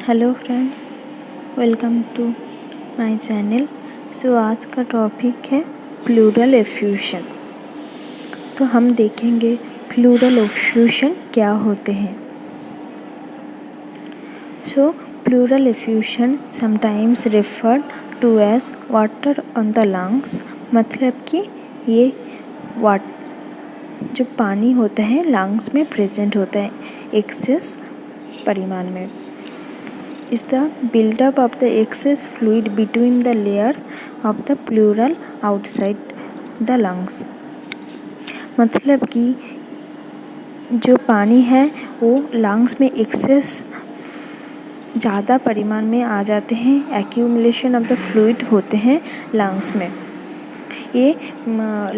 Hello friends, welcome to my channel. So आज का topic है प्लूरल एफ्यूशन। तो हम देखेंगे प्लूरल एफ्यूशन क्या होते हैं। So pleural effusion sometimes referred to as water on the lungs, मतलब कि ये जो पानी होता है लंग्स में प्रेजेंट होता है एक्सेस परिमाण में। is the buildup of the excess fluid between the layers of the pleural outside the lungs। मतलब कि जो पानी है वो लंग्स में एक्सेस ज़्यादा परिमाण में आ जाते हैं, एक्यूमुलेशन ऑफ द फ्लूइड होते हैं लंग्स में। ये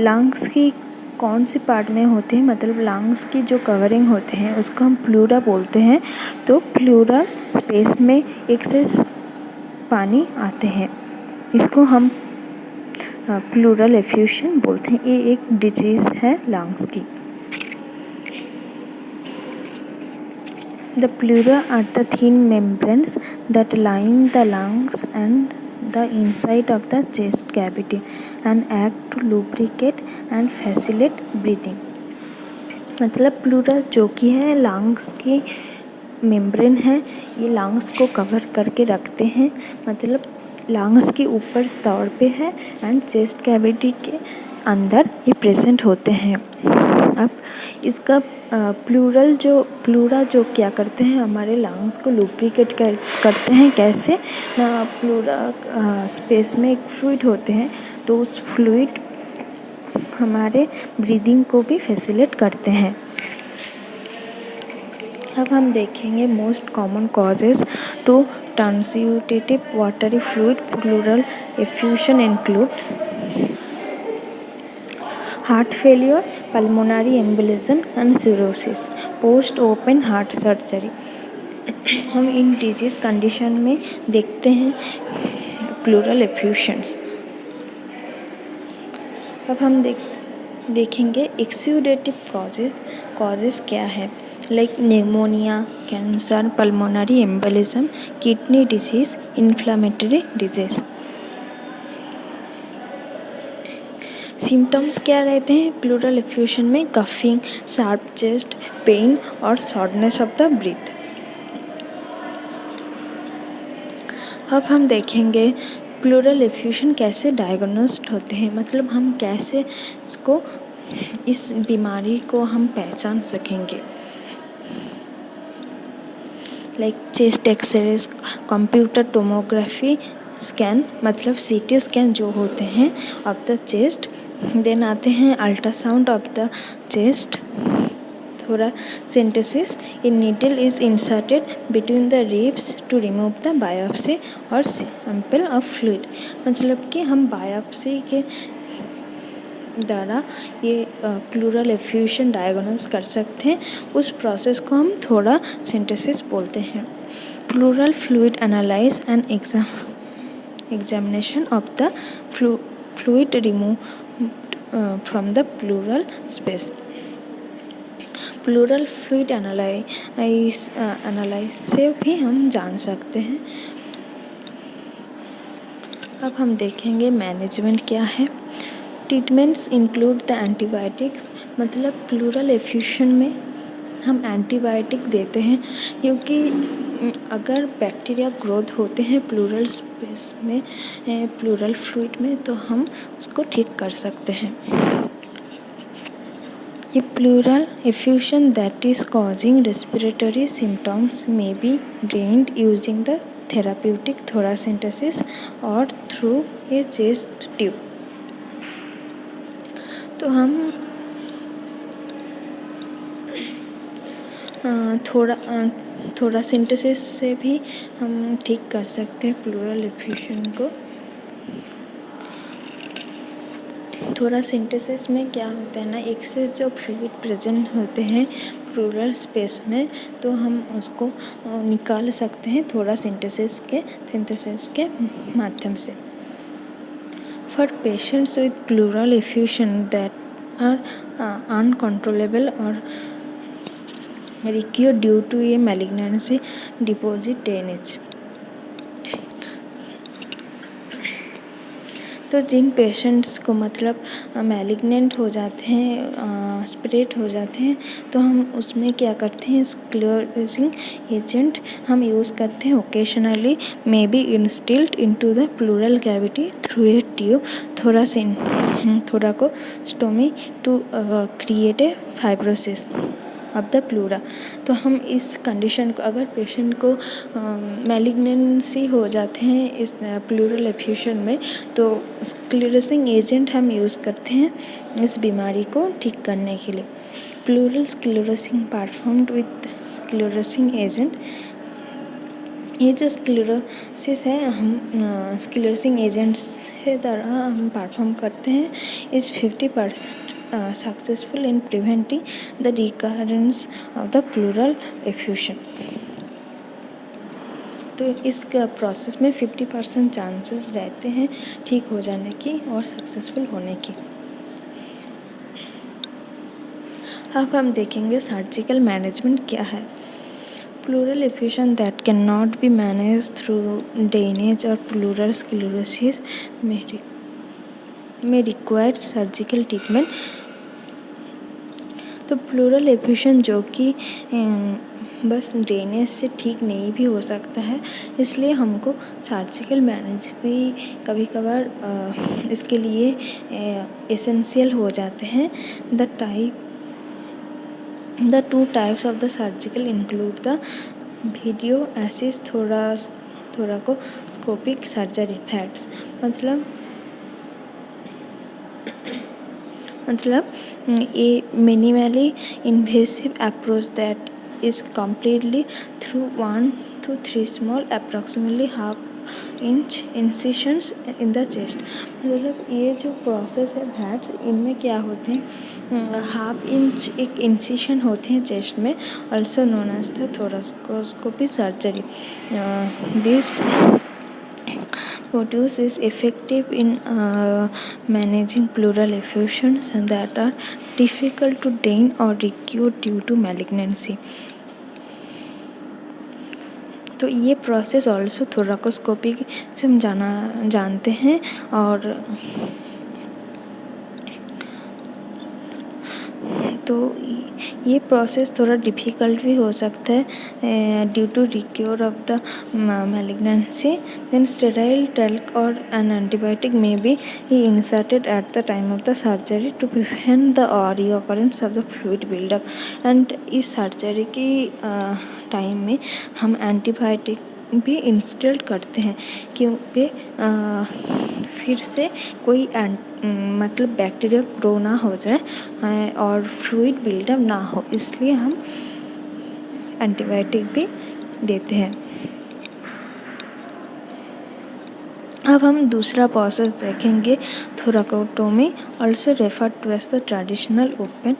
लंग्स की कौन सी पार्ट में होते हैं, मतलब लंग्स की जो कवरिंग होते हैं उसको हम प्लूरा बोलते हैं। तो प्लूरल स्पेस में एक्सेस पानी आते हैं, इसको हम प्लूरल एफ्यूशन बोलते हैं। ये एक डिजीज़ है लंग्स की। The pleura are the thin membranes that line the lungs and the inside of the chest cavity and act to lubricate and facilitate breathing। मतलब प्लूरा जो कि है लंग्स की मेम्ब्रेन है, ये लंग्स को कवर करके रखते हैं, मतलब लंग्स के ऊपर स्तर पे है एंड चेस्ट कैविटी के अंदर ये प्रेजेंट होते हैं। अब इसका प्लूरा जो क्या करते हैं, हमारे लंग्स को लुब्रिकेट करते हैं। कैसे ना, प्लूरा स्पेस में एक फ्लूइड होते हैं, तो उस फ्लूइड हमारे ब्रीदिंग को भी फैसिलिटेट करते हैं। अब हम देखेंगे most common causes to transudative watery fluid pleural effusion includes heart failure, pulmonary embolism and cirrhosis, post open heart surgery. हम इन डिजीज कंडीशन में देखते हैं प्लूरल एफ्यूशंस। अब हम देखेंगे एक्सूडेटिव कॉजेज क्या है, like pneumonia, cancer, pulmonary embolism, kidney disease, inflammatory disease. Symptoms क्या रहते हैं प्लूरल एफ्यूशन में? कफिंग, शार्प चेस्ट पेन और शॉर्टनेस ऑफ द ब्रीथ। अब हम देखेंगे प्लूरल एफ्यूशन कैसे डायग्नोस्ड होते हैं, मतलब हम कैसे इस बीमारी को हम पहचान सकेंगे। Like chest x-ray, computer tomography scan, मतलब सीटी स्कैन जो होते हैं ऑफ द चेस्ट। देन आते हैं ultrasound of the chest, thoracentesis, a needle is inserted between the ribs to remove the biopsy और sample of fluid। मतलब कि हम बायोप्सी के द्वारा ये प्लूरल एफ्यूशन डायग्नोस कर सकते हैं। उस प्रोसेस को हम थोरासेंटेसिस बोलते हैं। Pleural fluid analyse and examination of the fluid remove from the plural space. Pleural fluid analyse से भी हम जान सकते हैं। अब हम देखेंगे मैनेजमेंट क्या है। ट्रीटमेंट्स इंक्लूड द एंटीबायोटिक्स, मतलब प्लूरल एफ्यूशन में हम एंटीबायोटिक देते हैं, क्योंकि अगर बैक्टीरिया ग्रोथ होते हैं प्लूरल स्पेस में, प्लूरल फ्लूइड में, तो हम उसको ठीक कर सकते हैं। A pleural effusion that is causing respiratory symptoms may be drained using the therapeutic thoracentesis or through a chest tube। तो हम थोरासेंटेसिस से भी हम ठीक कर सकते हैं प्लूरल एफ्यूशन को। थोरासेंटेसिस में क्या होता है ना, एक्सेस जो फ्लूइड प्रेजेंट होते हैं प्लूरल स्पेस में, तो हम उसको निकाल सकते हैं थोरासेंटेसिस के माध्यम से। For patients with pleural effusion that are uncontrollable और recur due to a malignancy deposit drainage. तो जिन पेशेंट्स को मतलब मैलिग्नेंट हो जाते हैं, स्प्रेड हो जाते हैं, तो हम उसमें क्या करते हैं, स्क्लेरोसिंग एजेंट हम यूज़ करते हैं occasionally, may be instilled into the pleural cavity through a tube thoracostomy to create a fibrosis of the pleura. तो हम इस कंडीशन को, अगर पेशेंट को मैलिग्नेंसी हो जाते हैं इस प्लूरल एफ्यूजन में, तो स्क्लेरोसिंग एजेंट हम यूज़ करते हैं इस बीमारी को ठीक करने के लिए। Pleural sclerosing performed with sclerosing agent. ये जो स्क्लेरोसिस है हम स्क्लेरोसिंग एजेंट्स के द्वारा हम परफॉर्म करते हैं, इस 50% successful in preventing the recurrence of the pleural effusion। तो इस प्रोसेस में 50% चांसेस रहते हैं ठीक हो जाने की और सक्सेसफुल होने की। अब हम देखेंगे सर्जिकल मैनेजमेंट क्या है। Pleural effusion that cannot be managed through drainage or pleural sclerosis may require surgical treatment। तो प्लूरल एफ्यूजन जो कि बस ड्रेनेज से ठीक नहीं भी हो सकता है, इसलिए हमको सर्जिकल मैनेज भी कभी कभार इसके लिए एसेंशियल हो जाते हैं। The two types of the surgical include the video assist thoracoscopic surgery FATS। मतलब a minimally invasive approach that is completely through 1 to 3 small approximately half-inch incisions in the chest। मतलब ये जो प्रोसेस है भैट्स, इनमें क्या होते हैं, हाफ इंच एक इंसिशन होते हैं चेस्ट में, also known as the thoracoscopy surgery. This produce is effective in managing pleural effusions that are difficult to drain or recure due to malignancy। तो ये प्रोसेस ऑल्सो थोराकोस्कोपी से हम जानते हैं। और तो ये प्रोसेस थोड़ा डिफ़िकल्ट भी हो सकता है due to recur of the malignancy. Then sterile talc और an antibiotic may be inserted at the time of the surgery to prevent the recurrence of the fluid buildup. And इस surgery की time में हम antibiotic भी install करते हैं, क्योंकि फिर से कोई मतलब बैक्टीरिया ग्रो ना हो जाए और फ्लूइड बिल्डअप ना हो, इसलिए हम एंटीबायोटिक भी देते हैं। अब हम दूसरा प्रोसेस देखेंगे, thoracotomy, also referred to as the traditional open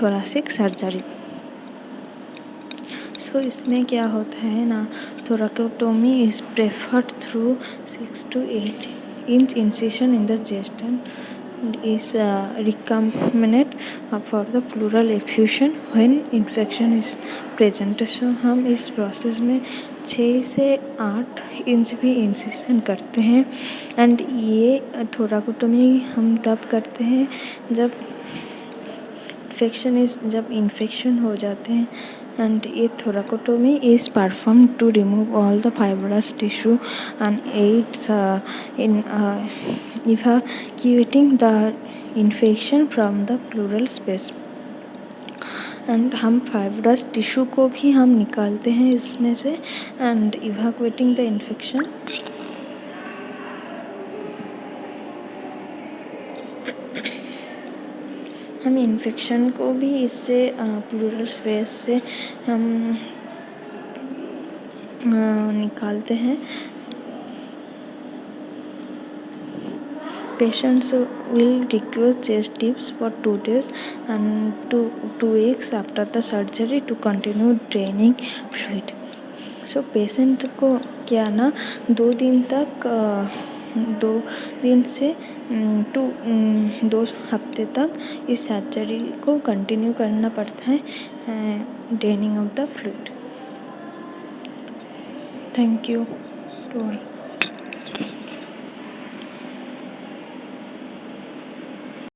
thoracic surgery. So इसमें क्या होता है ना, thoracotomy is preferred through 6 to 8 inch incision in the chest and is recommended for the pleural effusion when infection is present। सो हम इस process में 6 से 8 inch भी इंसिशन करते हैं। एंड ये थोरैकोटोमी हम तब करते हैं जब इन्फेक्शन हो जाते हैं। And a thoracotomy is performed to remove all the fibrous tissue and aids in evacuating the infection from the pleural space। And हम फाइब्रस टिश्यू को भी हम निकालते हैं इसमें से, एंड इवैक्यूएटिंग द इन्फेक्शन। हम इन्फेक्शन को भी इससे प्लूरल स्पेस से हम निकालते हैं। Patients will require chest tips for 2 days and 2 weeks after the surgery to continue draining fluid। So patient को क्या ना 2 दिन तक 2 दिन से 2 हफ्ते तक इस सर्जरी को कंटिन्यू करना पड़ता है, draining of the fluid. Thank you to all.